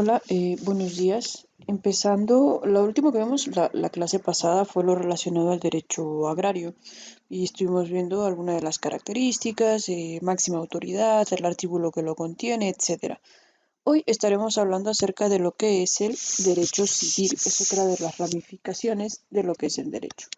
Hola, buenos días. Empezando, lo último que vimos la clase pasada fue lo relacionado al derecho agrario y estuvimos viendo algunas de las características, máxima autoridad, el artículo que lo contiene, etcétera. Hoy estaremos hablando acerca de lo que es el derecho civil, es otra de las ramificaciones de lo que es el derecho.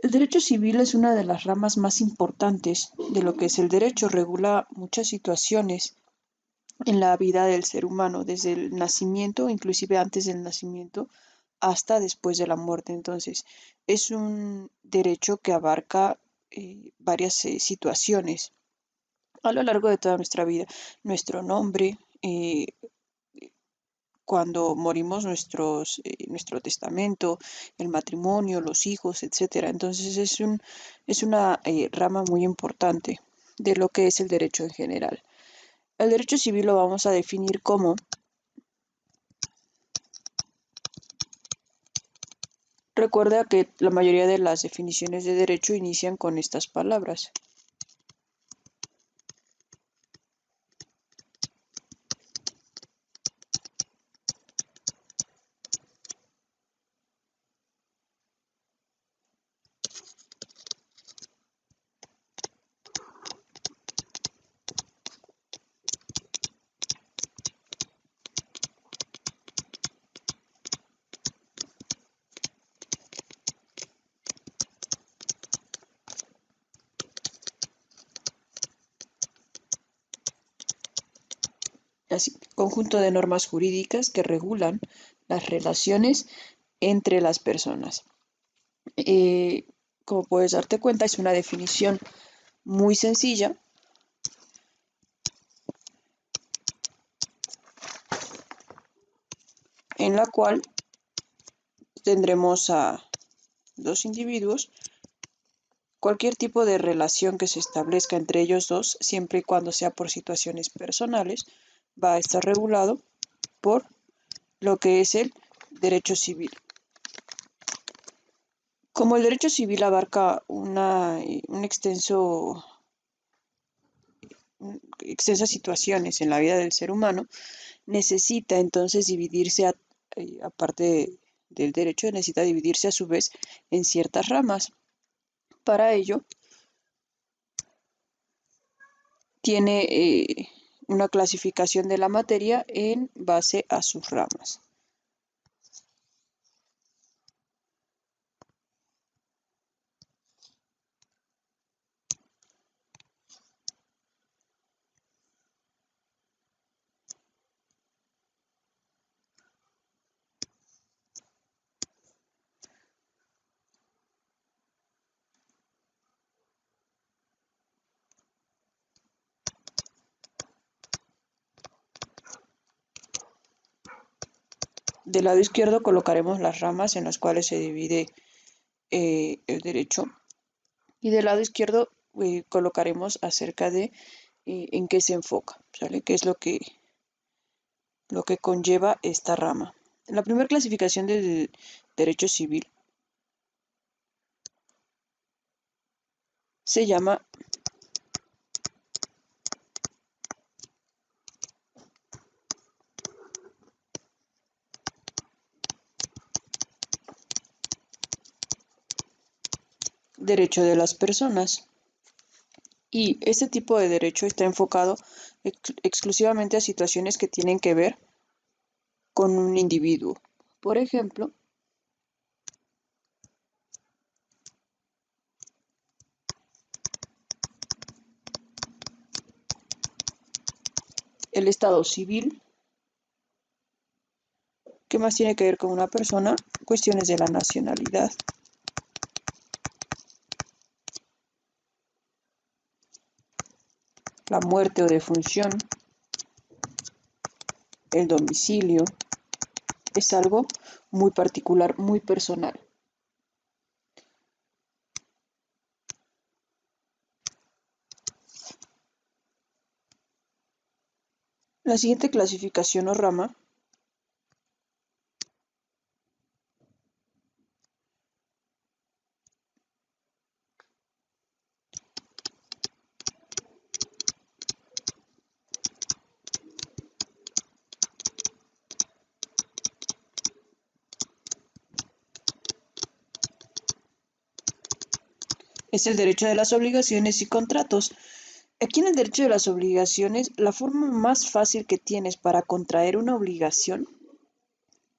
El derecho civil es una de las ramas más importantes de lo que es el derecho, regula muchas situaciones en la vida del ser humano, desde el nacimiento, inclusive antes del nacimiento, hasta después de la muerte. Entonces, es un derecho que abarca varias situaciones a lo largo de toda nuestra vida. Nuestro nombre, cuando morimos, nuestro testamento, el matrimonio, los hijos, etcétera. Entonces, es una rama muy importante de lo que es el derecho en general. El derecho civil lo vamos a definir como. Recuerda que la mayoría de las definiciones de derecho inician con estas palabras. Así, conjunto de normas jurídicas que regulan las relaciones entre las personas. Eh, Como puedes darte cuenta, es una definición muy sencilla en la cual tendremos a dos individuos, cualquier tipo de relación que se establezca entre ellos dos, siempre y cuando sea por situaciones personales, va a estar regulado por lo que es el derecho civil. Como el derecho civil abarca un extensas situaciones en la vida del ser humano, necesita entonces dividirse, aparte del derecho, necesita dividirse a su vez en ciertas ramas. Para ello, tiene una clasificación de la materia en base a sus ramas. Del lado izquierdo colocaremos las ramas en las cuales se divide el derecho y del lado izquierdo colocaremos acerca de en qué se enfoca, ¿sale? ¿Qué es lo que conlleva esta rama? La primera clasificación del derecho civil se llama derecho de las personas. Y este tipo de derecho está enfocado exclusivamente a situaciones que tienen que ver con un individuo. Por ejemplo, el estado civil, que más tiene que ver con una persona, cuestiones de la nacionalidad, la muerte o defunción, el domicilio, es algo muy particular, muy personal. La siguiente clasificación o rama es el derecho de las obligaciones y contratos. Aquí en el derecho de las obligaciones, la forma más fácil que tienes para contraer una obligación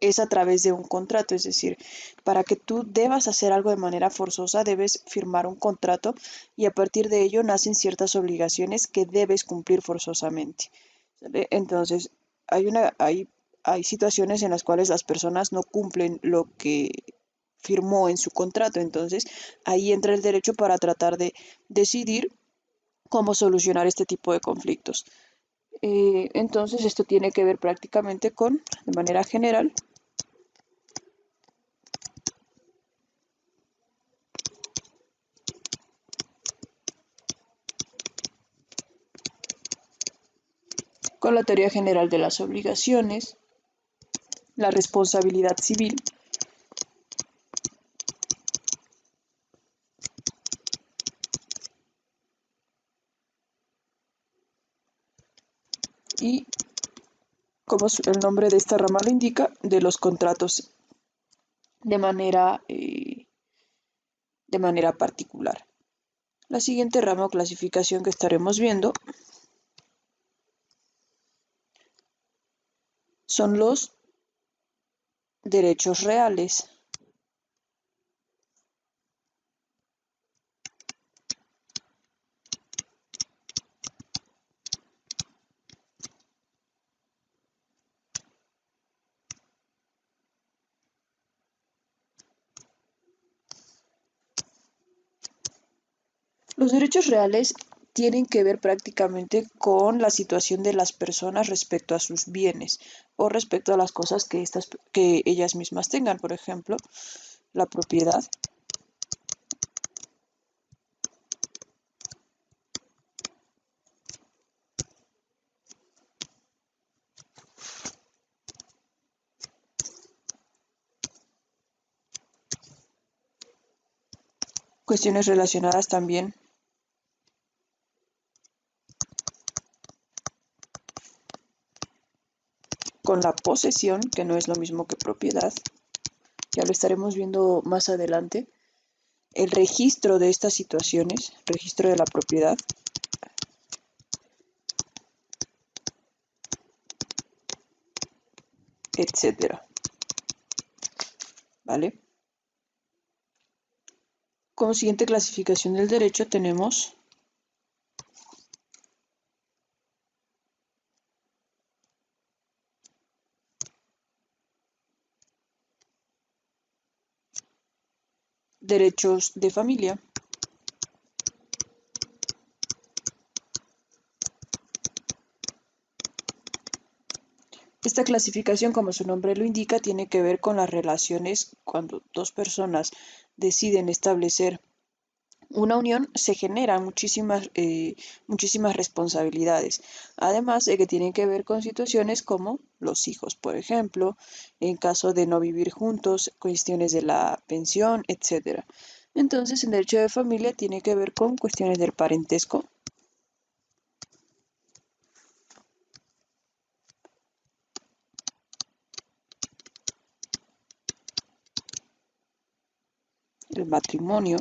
es a través de un contrato, es decir, para que tú debas hacer algo de manera forzosa, debes firmar un contrato y a partir de ello nacen ciertas obligaciones que debes cumplir forzosamente. ¿Sale? Entonces, hay situaciones en las cuales las personas no cumplen lo que firmó en su contrato, entonces ahí entra el derecho para tratar de decidir cómo solucionar este tipo de conflictos. Entonces, esto tiene que ver prácticamente con, de manera general, con la teoría general de las obligaciones, la responsabilidad civil y, como el nombre de esta rama lo indica, de los contratos de manera, eh, de manera particular. La siguiente rama o clasificación que estaremos viendo son los derechos reales. Los derechos reales tienen que ver prácticamente con la situación de las personas respecto a sus bienes o respecto a las cosas que ellas mismas tengan, por ejemplo, la propiedad, cuestiones relacionadas también con la posesión, que no es lo mismo que propiedad, ya lo estaremos viendo más adelante, el registro de estas situaciones, registro de la propiedad, etcétera, ¿vale? Como siguiente clasificación del derecho tenemos derechos de familia. Esta clasificación, como su nombre lo indica, tiene que ver con las relaciones cuando dos personas deciden establecer una unión, se generan muchísimas responsabilidades. Además de que tienen que ver con situaciones como los hijos, por ejemplo, en caso de no vivir juntos, cuestiones de la pensión, etcétera. Entonces, el derecho de familia tiene que ver con cuestiones del parentesco, el matrimonio,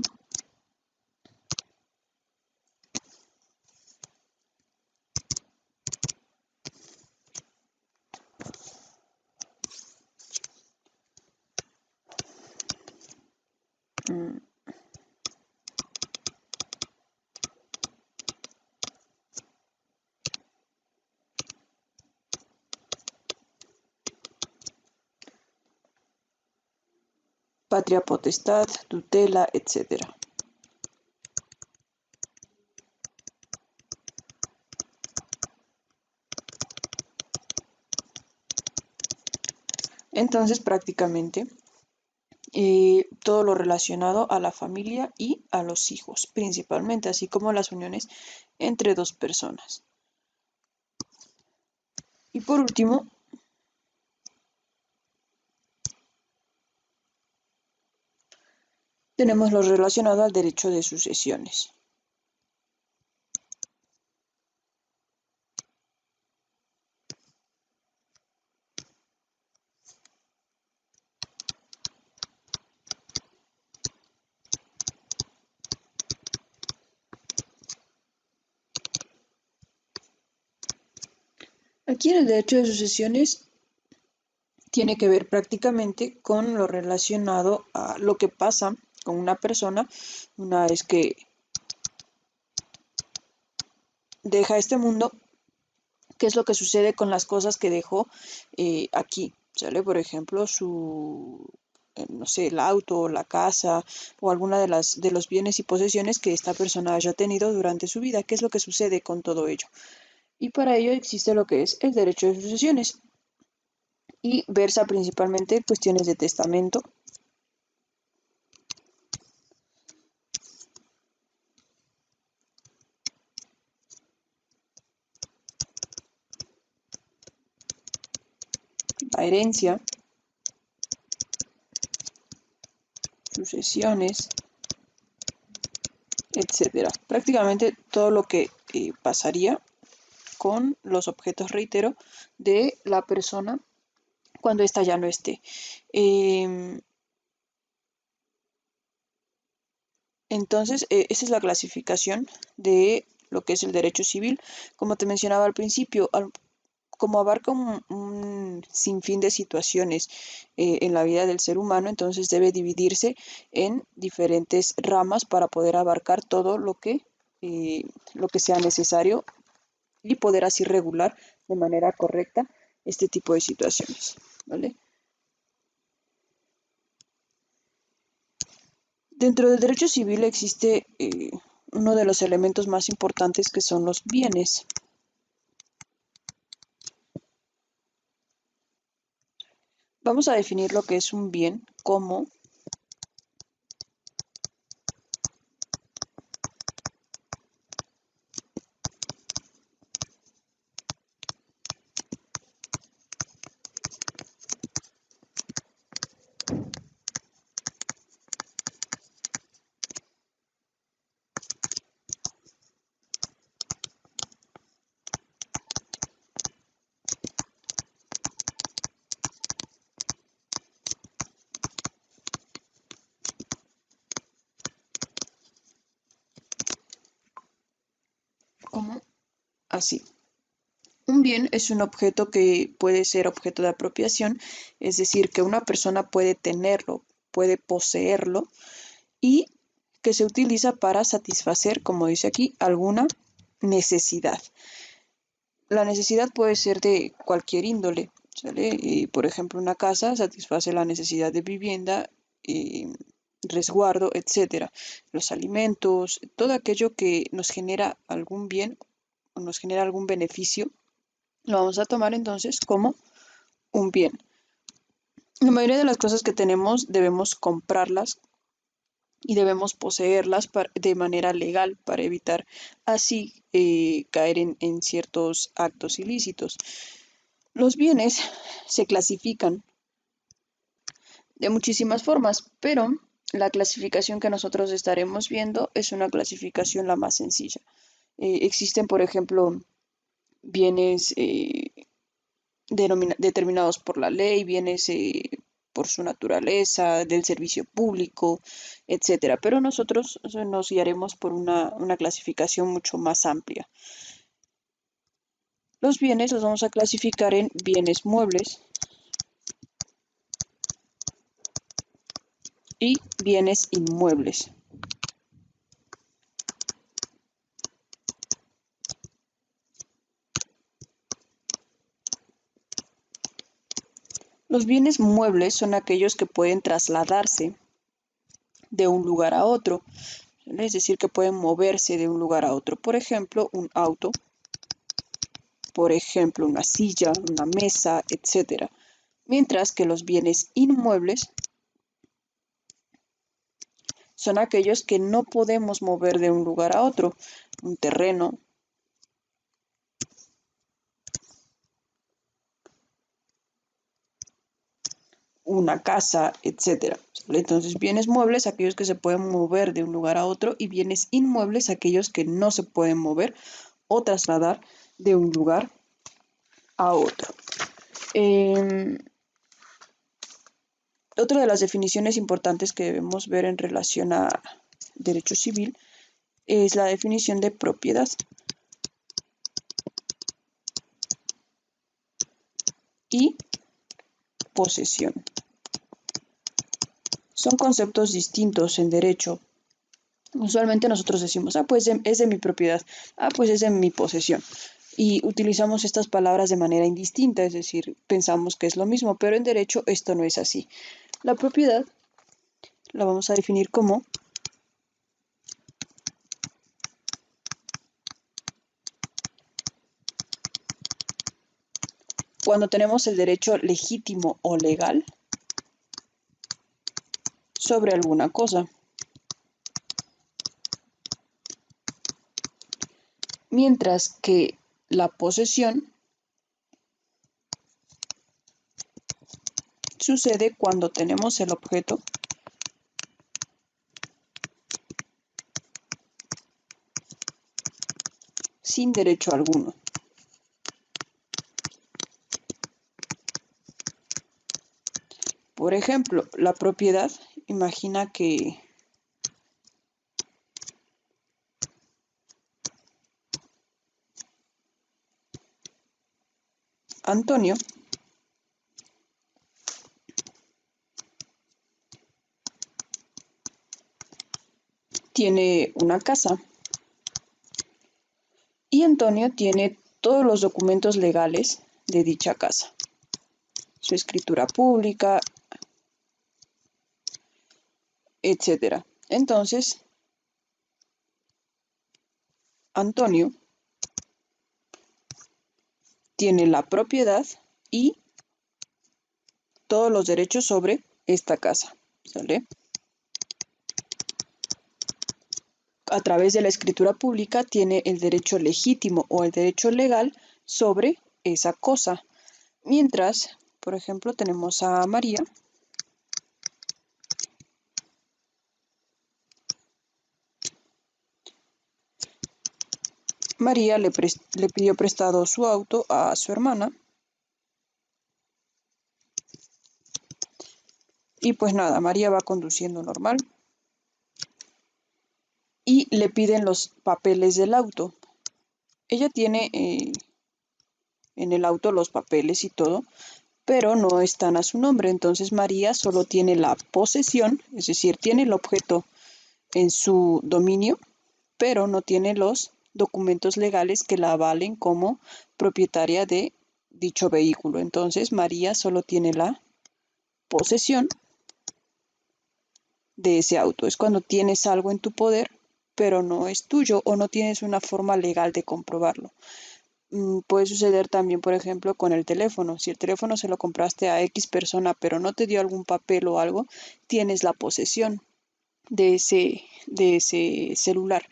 mm, patria potestad, tutela, etcétera. Entonces, prácticamente, todo lo relacionado a la familia y a los hijos, principalmente, así como las uniones entre dos personas. Y por último, tenemos lo relacionado al derecho de sucesiones. Aquí en el derecho de sucesiones tiene que ver prácticamente con lo relacionado a lo que pasa con una persona una vez que deja este mundo, qué es lo que sucede con las cosas que dejó aquí, ¿sale? Por ejemplo, no sé, el auto, la casa o alguna de los bienes y posesiones que esta persona haya tenido durante su vida, qué es lo que sucede con todo ello. Y para ello existe lo que es el derecho de sucesiones y versa principalmente cuestiones de testamento, la herencia, sucesiones, etcétera. Prácticamente todo lo que pasaría con los objetos, reitero, de la persona cuando ésta ya no esté. Eh, esa es la clasificación de lo que es el derecho civil. Como te mencionaba al principio, como abarca un sinfín de situaciones en la vida del ser humano, entonces debe dividirse en diferentes ramas para poder abarcar todo lo que sea necesario y poder así regular de manera correcta este tipo de situaciones, ¿vale? Dentro del derecho civil existe uno de los elementos más importantes que son los bienes. Vamos a definir lo que es un bien como como así. Un bien es un objeto que puede ser objeto de apropiación, es decir, que una persona puede tenerlo, puede poseerlo y que se utiliza para satisfacer, como dice aquí, alguna necesidad. La necesidad puede ser de cualquier índole, ¿sale? Por ejemplo, una casa satisface la necesidad de vivienda, eh, resguardo, etcétera. Los alimentos, todo aquello que nos genera algún bien o nos genera algún beneficio, lo vamos a tomar entonces como un bien. La mayoría de las cosas que tenemos debemos comprarlas y debemos poseerlas de manera legal para evitar así caer en ciertos actos ilícitos. Los bienes se clasifican de muchísimas formas, pero la clasificación que nosotros estaremos viendo es una clasificación la más sencilla. Existen, por ejemplo, bienes determinados por la ley, bienes por su naturaleza, del servicio público, etcétera. Pero nosotros nos guiaremos por una clasificación mucho más amplia. Los bienes los vamos a clasificar en bienes muebles y bienes inmuebles. Los bienes muebles son aquellos que pueden trasladarse de un lugar a otro, es decir, que pueden moverse de un lugar a otro. Por ejemplo, un auto, por ejemplo, una silla, una mesa, etcétera. Mientras que los bienes inmuebles son aquellos que no podemos mover de un lugar a otro, un terreno, una casa, etcétera. Entonces, bienes muebles, aquellos que se pueden mover de un lugar a otro, y bienes inmuebles, aquellos que no se pueden mover o trasladar de un lugar a otro. Eh, Otra de las definiciones importantes que debemos ver en relación a derecho civil es la definición de propiedad. y posesión. Son conceptos distintos en derecho. Usualmente nosotros decimos, pues es de mi propiedad, pues es de mi posesión. Y utilizamos estas palabras de manera indistinta, es decir, pensamos que es lo mismo, pero en derecho esto no es así. La propiedad la vamos a definir como cuando tenemos el derecho legítimo o legal sobre alguna cosa. Mientras que la posesión sucede cuando tenemos el objeto sin derecho alguno. Por ejemplo, la propiedad, imagina que Antonio tiene una casa y Antonio tiene todos los documentos legales de dicha casa, su escritura pública, etc. Entonces, Antonio tiene la propiedad y todos los derechos sobre esta casa, ¿sale? A través de la escritura pública tiene el derecho legítimo o el derecho legal sobre esa cosa. Mientras, por ejemplo, tenemos a María. María le pidió prestado su auto a su hermana. Y pues nada, María va conduciendo normal. Y le piden los papeles del auto. Ella tiene en el auto los papeles y todo, pero no están a su nombre. Entonces María solo tiene la posesión, es decir, tiene el objeto en su dominio, pero no tiene los documentos legales que la avalen como propietaria de dicho vehículo. Entonces María solo tiene la posesión de ese auto. Es cuando tienes algo en tu poder, pero no es tuyo o no tienes una forma legal de comprobarlo. Puede suceder también, por ejemplo, con el teléfono. Si el teléfono se lo compraste a X persona, pero no te dio algún papel o algo, tienes la posesión de ese celular.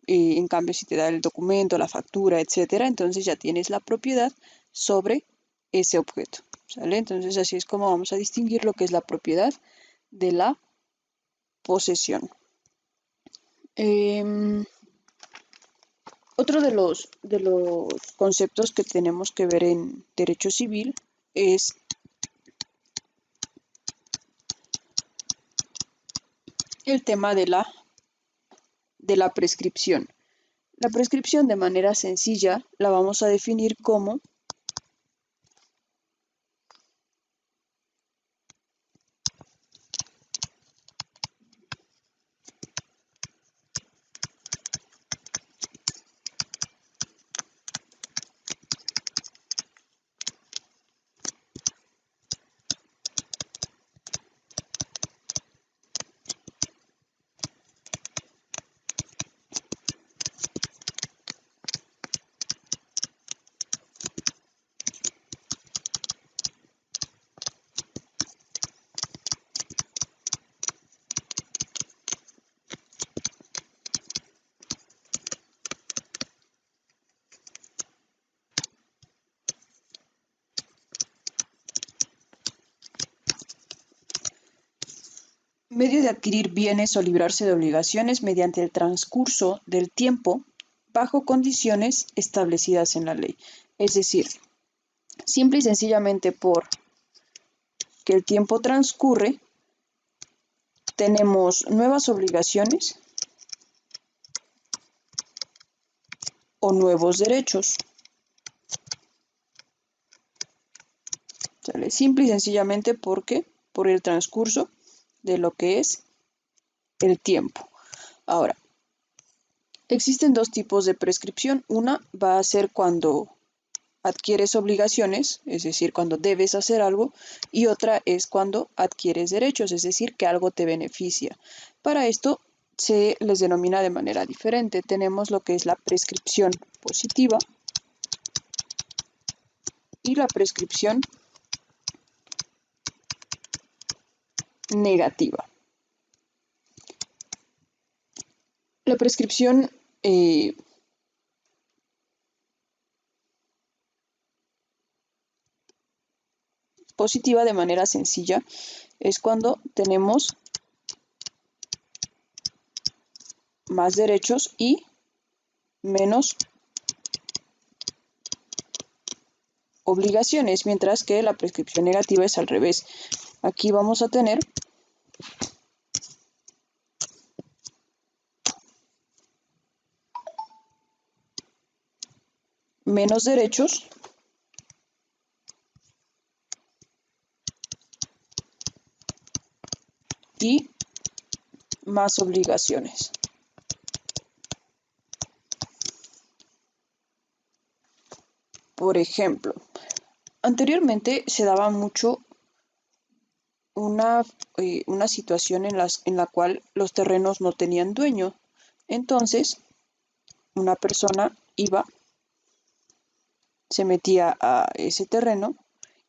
En cambio, si te da el documento, la factura, etcétera, entonces ya tienes la propiedad sobre ese objeto. ¿Sale? Entonces así es como vamos a distinguir lo que es la propiedad de la posesión. Otro de los conceptos que tenemos que ver en derecho civil es el tema de la prescripción. La prescripción de manera sencilla la vamos a definir como medio de adquirir bienes o librarse de obligaciones mediante el transcurso del tiempo bajo condiciones establecidas en la ley. Es decir, simple y sencillamente por que el tiempo transcurre, tenemos nuevas obligaciones o nuevos derechos. ¿Sale? Simple y sencillamente porque por el transcurso de lo que es el tiempo. Ahora, existen dos tipos de prescripción. Una va a ser cuando adquieres obligaciones, es decir, cuando debes hacer algo, y otra es cuando adquieres derechos, es decir, que algo te beneficia. Para esto se les denomina de manera diferente. Tenemos lo que es la prescripción positiva y la prescripción negativa. La prescripción positiva de manera sencilla es cuando tenemos más derechos y menos obligaciones, mientras que la prescripción negativa es al revés. Aquí vamos a tener menos derechos y más obligaciones. Por ejemplo, anteriormente se daba mucho una situación en la cual los terrenos no tenían dueño. Entonces, una persona iba, se metía a ese terreno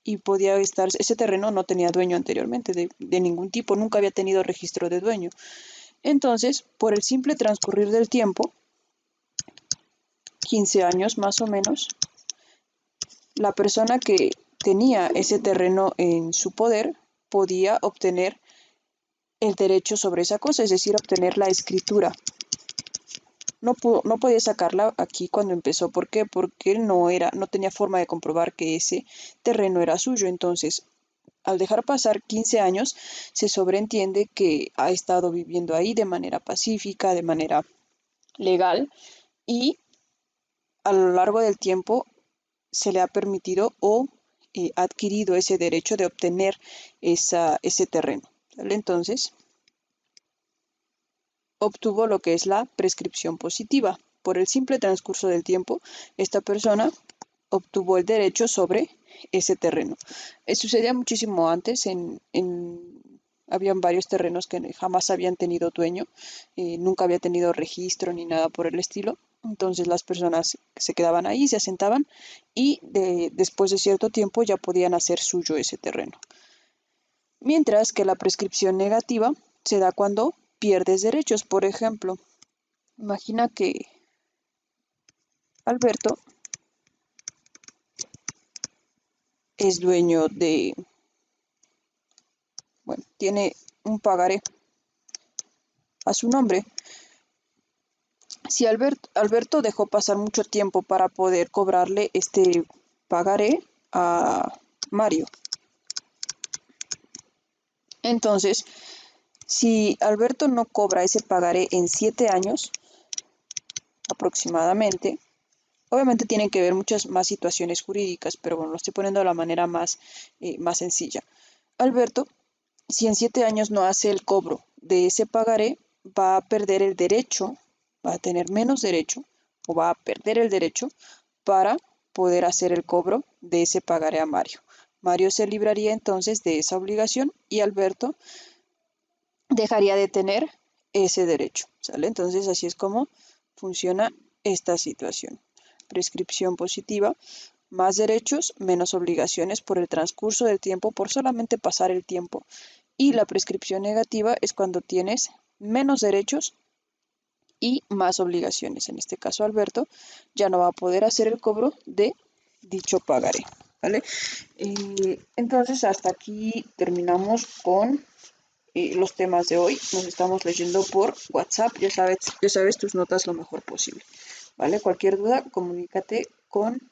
y podía estar, ese terreno no tenía dueño anteriormente de ningún tipo, nunca había tenido registro de dueño. Entonces, por el simple transcurrir del tiempo, 15 años más o menos, la persona que tenía ese terreno en su poder podía obtener el derecho sobre esa cosa, es decir, obtener la escritura. No podía sacarla aquí cuando empezó. ¿Por qué? Porque él no tenía forma de comprobar que ese terreno era suyo. Entonces, al dejar pasar 15 años, se sobreentiende que ha estado viviendo ahí de manera pacífica, de manera legal, y a lo largo del tiempo se le ha permitido o adquirido ese derecho de obtener ese terreno. ¿Vale? Entonces, obtuvo lo que es la prescripción positiva. Por el simple transcurso del tiempo, esta persona obtuvo el derecho sobre ese terreno. Sucedía muchísimo antes, habían varios terrenos que jamás habían tenido dueño, nunca había tenido registro ni nada por el estilo. Entonces las personas se quedaban ahí, se asentaban y después de cierto tiempo ya podían hacer suyo ese terreno. Mientras que la prescripción negativa se da cuando pierdes derechos. Por ejemplo, imagina que Alberto es dueño bueno, tiene un pagaré a su nombre. Si Alberto dejó pasar mucho tiempo para poder cobrarle este pagaré a Mario, entonces, si Alberto no cobra ese pagaré en 7 años aproximadamente, obviamente tienen que ver muchas más situaciones jurídicas, pero bueno, lo estoy poniendo de la manera más sencilla. Alberto, si en 7 años no hace el cobro de ese pagaré, va a perder el derecho, va a tener menos derecho o va a perder el derecho para poder hacer el cobro de ese pagaré a Mario. Mario se libraría entonces de esa obligación y Alberto dejaría de tener ese derecho, ¿sale? Entonces así es como funciona esta situación. Prescripción positiva, más derechos, menos obligaciones por el transcurso del tiempo, por solamente pasar el tiempo. Y la prescripción negativa es cuando tienes menos derechos y más obligaciones. En este caso, Alberto ya no va a poder hacer el cobro de dicho pagaré, ¿vale? Entonces, hasta aquí terminamos con los temas de hoy. Nos estamos leyendo por WhatsApp. Ya sabes tus notas lo mejor posible, ¿vale? Cualquier duda, comunícate con